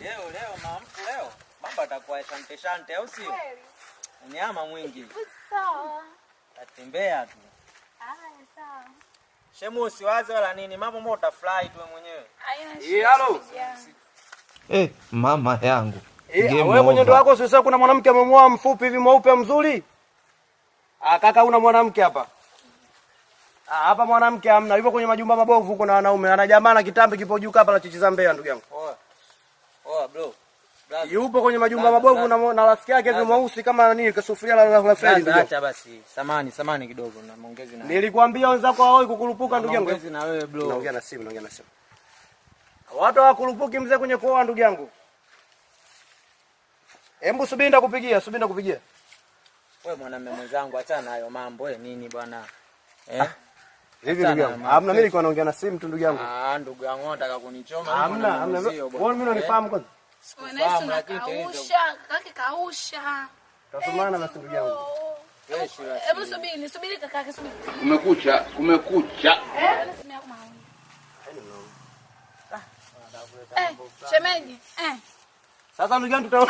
Leo mambo atakuwa shante au sio? Nyama mwingi. Sawa. Tatembea tu. Sawa. Shemu usiwaze wala nini, mambo mbona utafurahi tu mwenyewe. Halo. Mama yangu. Wewe mwenye ndo wako sasa kuna mwanamke amemwoa mfupi hivi mweupe mzuri? Kaka una mwanamke hapa? Hapa mwanamke hamna. Yupo kwenye majumba mabovu huko na wanaume. Ana jamaa na kitambi kipo juu hapa na chichi za Mbeya ndugu yangu. Bro. Yupo kwenye majumba mabovu na rafiki yake hivi mweusi kama nini kasufuria la Fred ndugu. Acha basi. Samani kidogo na maongezi na. Nilikwambia wenzako hawai kukurupuka ndugu yangu. Maongezi na wewe bro. Naongea na simu. Watu hawakurupuki mzee kwenye kuoa ndugu yangu. Hebu subiri ndakupigia. Wewe mwanamume mwenzangu achana na hayo mambo. Wewe nini bwana? Hivi ndugu yangu. Hamna, mimi nilikuwa naongea na simu tu ndugu yangu. Ndugu yangu unataka kunichoma. Hamna. Wewe mimi unanifahamu kwanza? Sikufahamu lakini Kausha. Tasumana na ndugu yangu. Hebu subiri kaka, subiri. Kumekucha. Shemeji. Sasa ndugu yangu